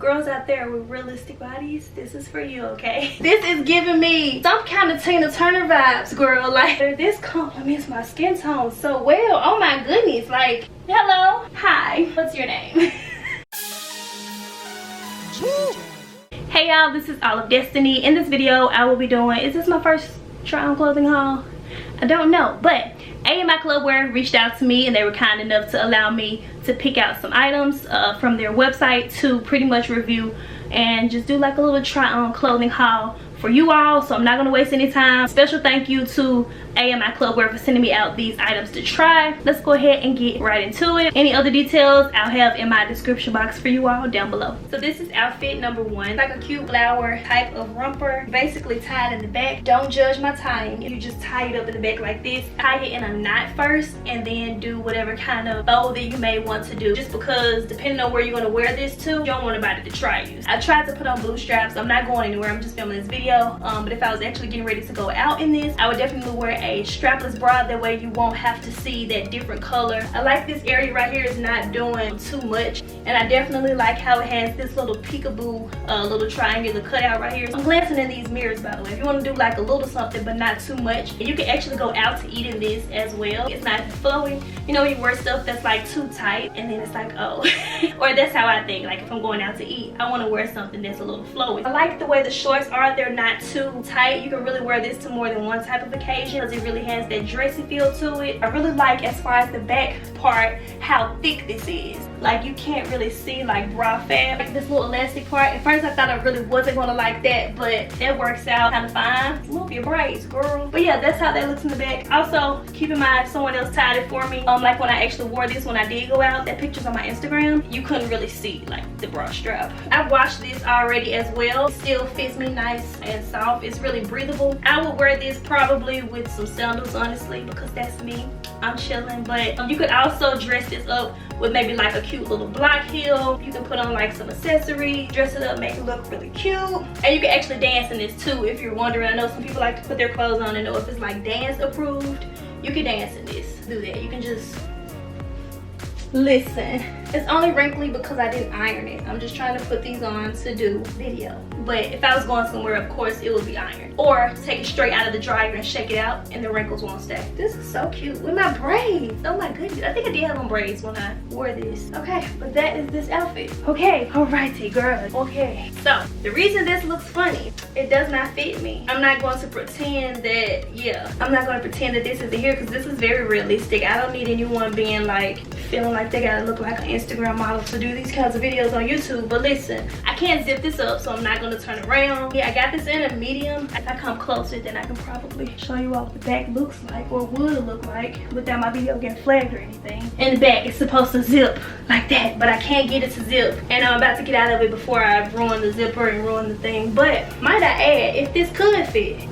girls out there with realistic bodies, this is for you, okay? This is giving me some kind of Tina Turner vibes, girl. Like, this complements my skin tone so well. Oh my goodness. Like, hello, hi, what's your name? Hey y'all, this is All of Destiny. In this video, I will be doing, is this my first try on clothing haul? I don't know, but AMIClubwear reached out to me and they were kind enough to allow me to pick out some items from their website to pretty much review and just do like a little try on clothing haul for you all. So I'm not going to waste any time. Special thank you to AMIClubwear for sending me out these items to try. Let's go ahead and get right into it. Any other details I'll have in my description box for you all down below. So this is outfit number one. It's like a cute flower type of romper, basically tied in the back. Don't judge my tying. You just tie it up in the back like this. Tie it in a knot first and then do whatever kind of bow that you may want to do, just because depending on where you're going to wear this to, you don't want anybody to try you. I tried to put on blue straps. I'm not going anywhere. I'm just filming this video. But if I was actually getting ready to go out in this, I would definitely wear a strapless bra. That way you won't have to see that different color. I like this area right here is not doing too much, and I definitely like how it has this little peekaboo little triangular cutout right here. I'm glancing in these mirrors, by the way. If you want to do like a little something but not too much, and you can actually go out to eat in this as well. It's not flowy. You know, you wear stuff that's like too tight and then it's like, oh. Or that's how I think. Like if I'm going out to eat, I want to wear something that's a little flowy. I like the way the shorts are. They're not too tight. You can really wear this to more than one type of occasion because it really has that dressy feel to it. I really like, as far as the back part, how thick this is. Like you can't really see like bra fab. Like this little elastic part, at first I thought I really wasn't gonna like that, but that works out kind of fine. Move your braids, girl. But yeah, that's how that looks in the back. Also, keep in mind someone else tied it for me. Like when I actually wore this when I did go out, that picture's on my Instagram, you couldn't really see like the bra strap. I washed this already as well. It still fits me nice and soft. It's really breathable. I would wear this probably with some sandals, honestly, because that's me. I'm chilling. But you could also dress this up with maybe like a cute little block heel. You can put on like some accessories, dress it up, make it look really cute. And you can actually dance in this too, if you're wondering. I know some people like to put their clothes on and know if it's like dance approved. You can dance in this. Do that. You can just listen. It's only wrinkly because I didn't iron it. I'm just trying to put these on to do video. But if I was going somewhere, of course, it would be ironed. Or take it straight out of the dryer and shake it out and the wrinkles won't stay. This is so cute with my braids. Oh my goodness. I think I did have on braids when I wore this. Okay, but that is this outfit. Okay, alrighty, girl. Okay, so the reason this looks funny, it does not fit me. I'm not going to pretend that, yeah, I'm not going to pretend that this isn't here because this is very realistic. I don't need anyone being like, feeling like they gotta look like an Instagram model to do these kinds of videos on YouTube. But listen, I can't zip this up, so I'm not gonna turn around. Yeah, I got this in a medium. If I come closer, then I can probably show you all what the back looks like, or would look like, without my video getting flagged or anything. In the back, it's supposed to zip like that, but I can't get it to zip, and I'm about to get out of it before I ruin the zipper and ruin the thing. But might I add, if this could fit,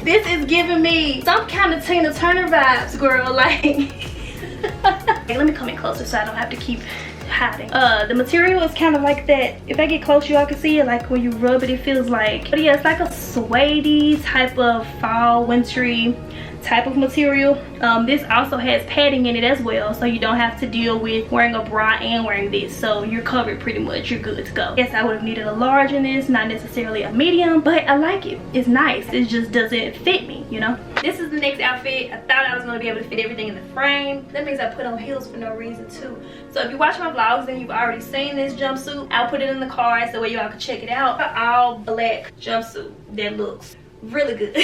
this is giving me some kind of Tina Turner vibes, girl. Like, hey, let me come in closer so I don't have to keep hiding. The material is kind of like that. If I get close, y'all can see it. Like when you rub it, it feels like, but yeah, it's like a suede type of fall, wintry type of material. This also has padding in it as well, so you don't have to deal with wearing a bra and wearing this. So you're covered pretty much. You're good to go. Yes, I would have needed a large in this, not necessarily a medium, but I like it. It's nice. It just doesn't fit me, you know. This is the next outfit. I thought I was going to be able to fit everything in the frame. That means I put on heels for no reason too. So if you watch my vlogs and you've already seen this jumpsuit, I'll put it in the cards so you all can check it out. An all black jumpsuit that looks really good.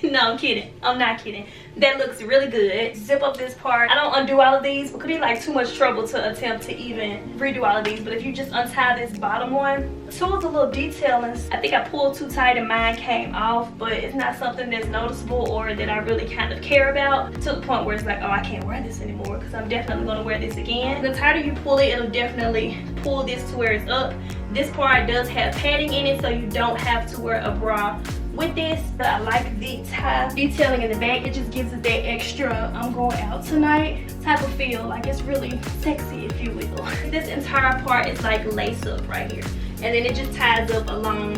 No, I'm kidding. I'm not kidding. That looks really good. Zip up this part. I don't undo all of these. It could be like too much trouble to attempt to even redo all of these. But if you just untie this bottom one, two's a little detailing. I think I pulled too tight and mine came off, but it's not something that's noticeable or that I really kind of care about to the point where it's like, oh, I can't wear this anymore, because I'm definitely going to wear this again. The tighter you pull it, it'll definitely pull this to where it's up. This part does have padding in it, so you don't have to wear a bra with this. But I like the tie detailing in the back. It just gives it that extra I'm going out tonight type of feel. Like it's really sexy, if you will. This entire part is like lace up right here, and then it just ties up along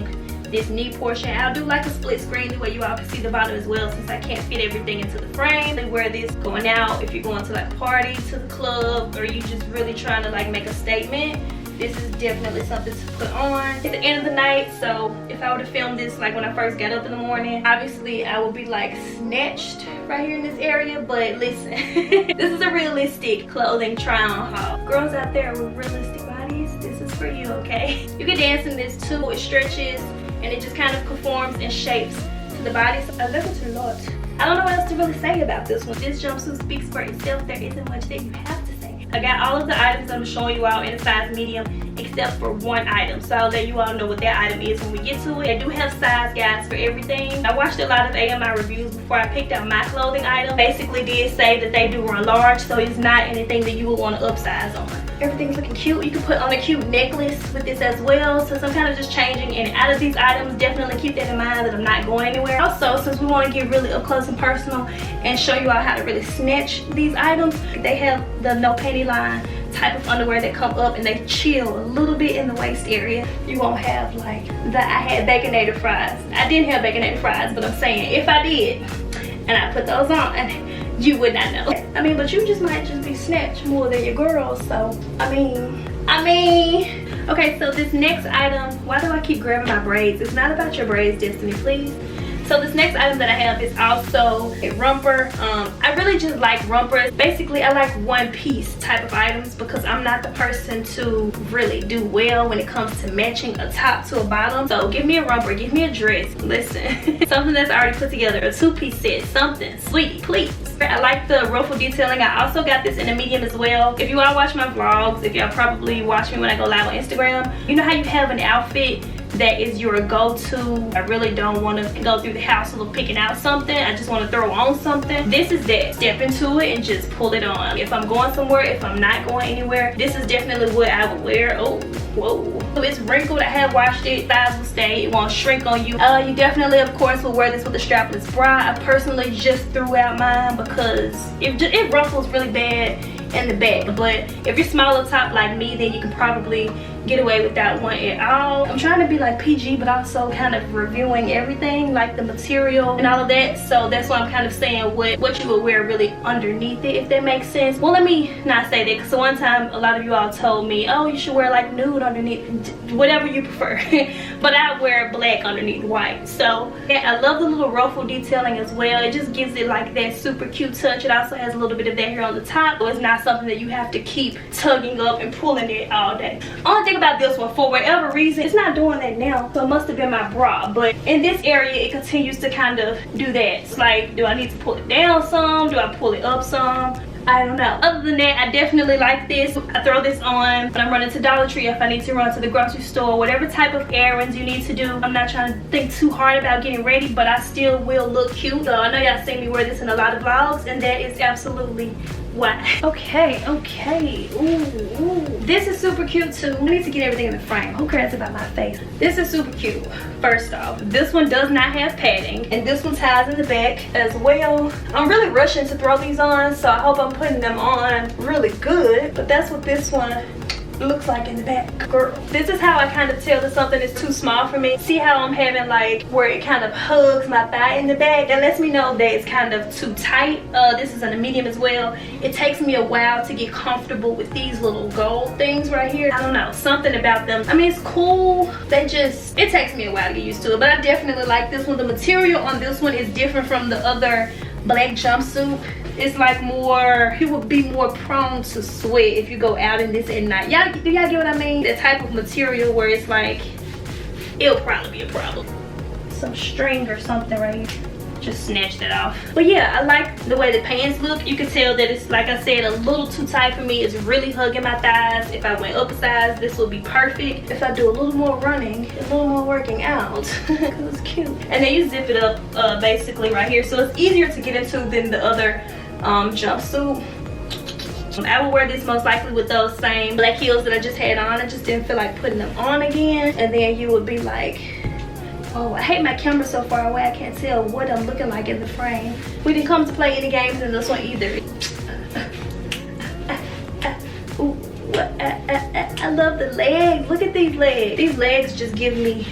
this knee portion. I'll do like a split screen where you all can see the bottom as well, since I can't fit everything into the frame. And wear this going out if you're going to like a party, to the club, or you just really trying to like make a statement. This is definitely something to put on at the end of the night. So if I were to film this like when I first got up in the morning, obviously I would be like snatched right here in this area. But listen, this is a realistic clothing try on haul. Girls out there with realistic bodies, this is for you, okay? You can dance in this too. It stretches and it just kind of conforms and shapes to the body. So I love it a lot. I don't know what else to really say about this one. This jumpsuit speaks for itself. There isn't much that you have to say. I got all of the items I'm showing you all in a size medium except for one item. So I'll let you all know what that item is when we get to it. I do have size guides for everything. I watched a lot of AMI reviews before I picked out my clothing item. Basically did say that they do run large, so it's not anything that you would want to upsize on. Everything's looking cute. You can put on a cute necklace with this as well. So I'm kind of just changing in and out of these items. Definitely keep that in mind that I'm not going anywhere. Also, since we want to get really up close and personal and show you all how to really snatch these items, they have the no panty line type of underwear that come up and they chill a little bit in the waist area. You won't have like the I had baconator fries. I didn't have baconator fries, but I'm saying if I did and I put those on, you would not know. I mean, but you just might just be snatched more than your girls. So I mean okay, so this next item, why do I keep grabbing my braids? It's not about your braids, Destiny, please. So this next item that I have is also a romper. I really just like rompers. Basically, I like one piece type of items because I'm not the person to really do well when it comes to matching a top to a bottom. So give me a romper, give me a dress. Listen, something that's already put together, a two-piece set, something, sweetie, please. I like the ruffle detailing. I also got this in a medium as well. If you all watch my vlogs, if y'all probably watch me when I go live on Instagram, you know how you have an outfit that is your go-to. I really don't want to go through the hassle of picking out something. I just want to throw on something. This is that. Step into it and just pull it on. If I'm going somewhere, if I'm not going anywhere, this is definitely what I would wear. Oh, whoa. So it's wrinkled. I have washed it. Thighs will stay. It won't shrink on you. You definitely, of course, will wear this with a strapless bra. I personally just threw out mine because it ruffles really bad in the back. But if you're smaller top like me, then you can probably get away without one at all. I'm trying to be like PG, but also kind of reviewing everything, like the material and all of that. So that's why I'm kind of saying what you would wear really underneath it, if that makes sense. Well, let me not say that, because one time a lot of you all told me, oh, you should wear like nude underneath, whatever you prefer. But I wear black underneath white. So yeah, I love the little ruffle detailing as well. It just gives it like that super cute touch. It also has a little bit of that here on the top, so it's not something that you have to keep tugging up and pulling it all day. Only thing about this one, for whatever reason, it's not doing that now, so it must have been my bra. But in this area, it continues to kind of do that. It's like, do I need to pull it down some? Do I pull it up some? I don't know. Other than that, I definitely like this. I throw this on when I'm running to Dollar Tree, if I need to run to the grocery store, whatever type of errands you need to do. I'm not trying to think too hard about getting ready, but I still will look cute. So I know y'all seen me wear this in a lot of vlogs, and that is absolutely why. Okay. Ooh. This is super cute too. I need to get everything in the frame. Who cares about my face? This is super cute. First off, this one does not have padding, and this one ties in the back as well. I'm really rushing to throw these on, so I hope I'm putting them on really good. But that's what this one looks like in the back. Girl, this is how I kind of tell that something is too small for me. See how I'm having like where it kind of hugs my thigh in the back? That lets me know that it's kind of too tight. This is in a medium as well. It takes me a while to get comfortable with these little gold things right here. I don't know, something about them. I mean, it's cool. It takes me a while to get used to it, but I definitely like this one. The material on this one is different from the other black jumpsuit. It's like more, you would be more prone to sweat if you go out in this at night. Do y'all get what I mean? The type of material where it's like, it'll probably be a problem. Some string or something right here. Just snatch that off. But yeah, I like the way the pants look. You can tell that it's, like I said, a little too tight for me. It's really hugging my thighs. If I went up a size, this would be perfect. If I do a little more running, a little more working out, because it's cute. And then you zip it up basically right here. So it's easier to get into than the other jumpsuit. I will wear this most likely with those same black heels that I just had on. I just didn't feel like putting them on again. And then you would be like, oh, I hate my camera so far away I can't tell what I'm looking like in the frame. We didn't come to play any games in this one either. Ooh, I love the legs. Look at these legs. These legs just give me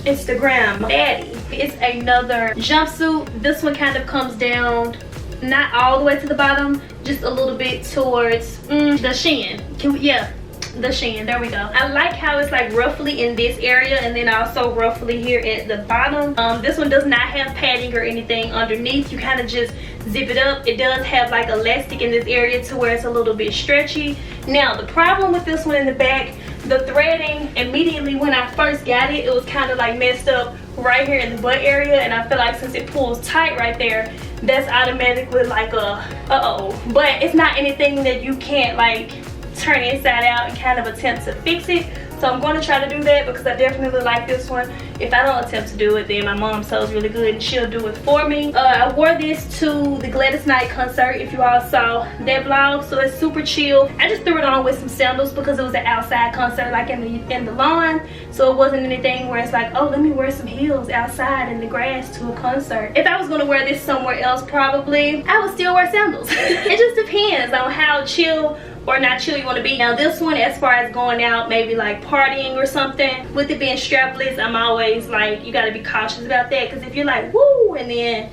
Instagram baddie. It's another jumpsuit. This one kind of comes down not all the way to the bottom, just a little bit towards the shin. Yeah, the shin, there we go. I like how it's like roughly in this area and then also roughly here at the bottom. This one does not have padding or anything underneath. You kind of just zip it up. It does have like elastic in this area to where it's a little bit stretchy. Now the problem with this one in the back, the threading, immediately when I first got it, it was kind of like messed up right here in the butt area, and I feel like since it pulls tight right there, that's automatically like a uh-oh. But it's not anything that you can't like turn inside out and kind of attempt to fix it. So I'm going to try to do that because I definitely like this one. If I don't attempt to do it, then my mom sews really good and she'll do it for me. I wore this to the Gladys Knight concert, if you all saw that vlog. So it's super chill. I just threw it on with some sandals because it was an outside concert, like in the lawn. So it wasn't anything where it's like, oh, let me wear some heels outside in the grass to a concert. If I was going to wear this somewhere else, probably I would still wear sandals. It just depends on how chill or not chill you want to be. Now this one, as far as going out, maybe like partying or something, with it being strapless, I'm always like, you got to be cautious about that, because if you're like woo and then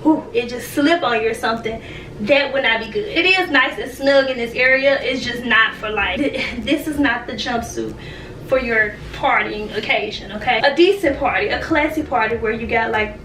whoo, it just slip on you or something, that would not be good. It is nice and snug in this area. It's just not for like, this is not the jumpsuit for your partying occasion, okay? A decent party, a classy party where you got like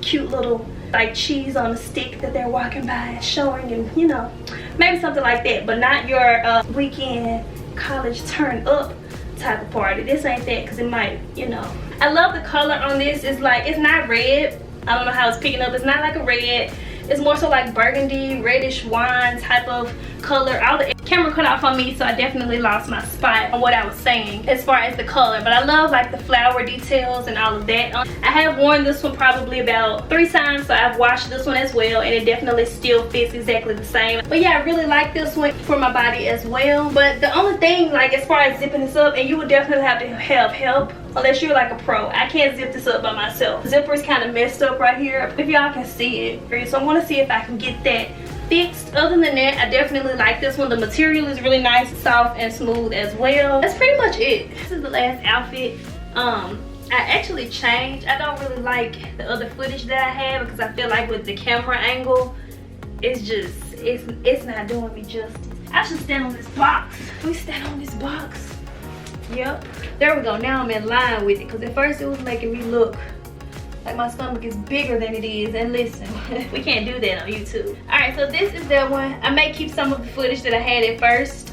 cute little like cheese on a stick that they're walking by and showing, and you know, maybe something like that, but not your weekend college turn up type of party. This ain't that, because it might, you know. I love the color on this. It's like, it's not red. I don't know how it's picking up. It's not like a red. It's more so like burgundy, reddish wine type of color. All the camera cut off on me, so I definitely lost my spot on what I was saying as far as the color. But I love like the flower details and all of that. I have worn this one probably about 3 times, so I've washed this one as well, and it definitely still fits exactly the same. But yeah, I really like this one for my body as well. But the only thing, like as far as zipping this up, and you would definitely have to have help unless you're like a pro. I can't zip this up by myself. The zipper is kind of messed up right here, if y'all can see it. So I want to see if I can get that fixed. Other than that, I definitely like this one. The material is really nice, soft and smooth as well. That's pretty much it. This is the last outfit. I actually changed. I don't really like the other footage that I have because I feel like with the camera angle, it's just, it's not doing me justice. I should stand on this box. Let me stand on this box. Yep, there we go. Now I'm in line with it, because at first it was making me look like my stomach is bigger than it is. And listen, we can't do that on YouTube. Alright, so this is that one. I may keep some of the footage that I had at first.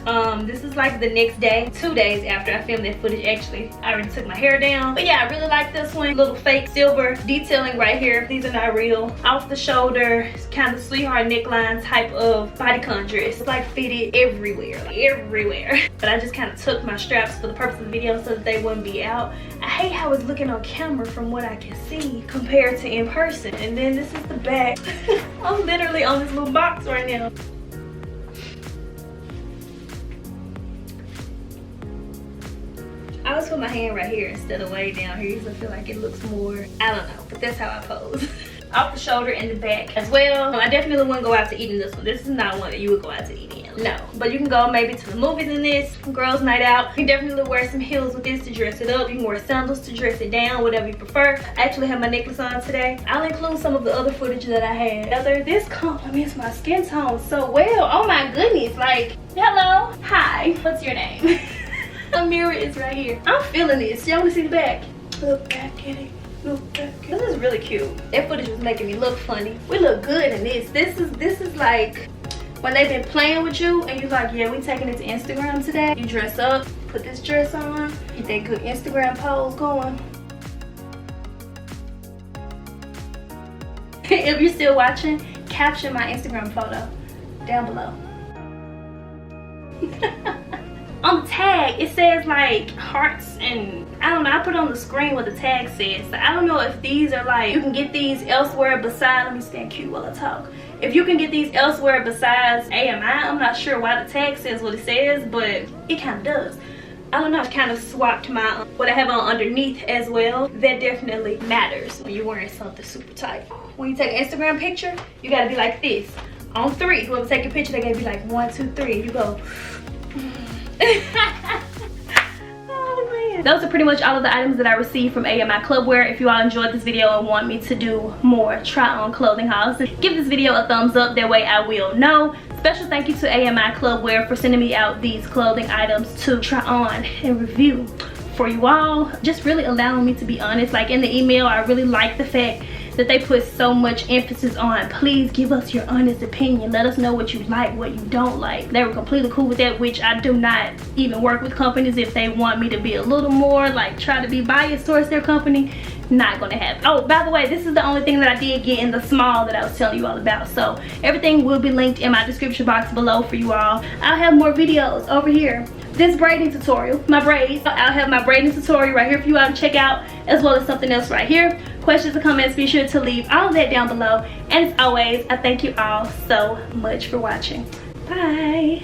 This is like the next day, 2 days after I filmed that footage. Actually, I already took my hair down. But yeah, I really like this one. Little fake silver detailing right here. These are not real. Off the shoulder, kind of sweetheart neckline type of bodycon dress. It's like fitted everywhere, like everywhere. But I just kind of took my straps for the purpose of the video so that they wouldn't be out. I hate how it's looking on camera from what I can see compared to in person. And then this is the back. I'm literally on this little box right now. I always put my hand right here instead of way down here, because I feel like it looks more, I don't know, but that's how I pose. Off the shoulder and the back as well. I definitely wouldn't go out to eat in this one. This is not one that you would go out to eat in. No, but you can go maybe to the movies in this, girls night out. You can definitely wear some heels with this to dress it up. You can wear sandals to dress it down, whatever you prefer. I actually have my necklace on today. I'll include some of the other footage that I had. This complements my skin tone so well. Oh my goodness, like, hello, hi, what's your name? The mirror is right here. I'm feeling this. Y'all wanna see the back? Look back at it. Look back at it. This is really cute. That footage was making me look funny. We look good in this. This is like when they've been playing with you and you're like, yeah, we taking it to Instagram today. You dress up, put this dress on, get that good Instagram pose going. If you're still watching, caption my Instagram photo down below. On the tag, it says like hearts, and I don't know, I put on the screen what the tag says. So I don't know if these are like, you can get these elsewhere besides, let me stand cute while I talk. If you can get these elsewhere besides AMI, I'm not sure why the tag says what it says, but it kind of does. I don't know, I've kind of swapped my, what I have on underneath as well. That definitely matters when you're wearing something super tight. When you take an Instagram picture, you gotta be like this. On 3, whoever take a picture, they gotta be like 1, 2, 3. You go. Oh man, Those are pretty much all of the items that I received from AMIclubwear. If you all enjoyed this video and want me to do more try on clothing hauls, give this video a thumbs up, that way I will know. Special thank you to AMIclubwear for sending me out these clothing items to try on and review for you all. Just really allowing me to be honest. Like in the email, I really like the fact that they put so much emphasis on, please give us your honest opinion, let us know what you like, what you don't like. They were completely cool with that, which I do not even work with companies if they want me to be a little more like try to be biased towards their company. Not gonna happen. Oh, by the way, this is the only thing that I did get in the small that I was telling you all about, so everything will be linked in my description box below for you all. I'll have more videos over here. This braiding tutorial, my braids, I'll have my braiding tutorial right here for you all to check out, as well as something else right here. Questions and comments, be sure to leave all of that down below. And as always, I thank you all so much for watching. Bye.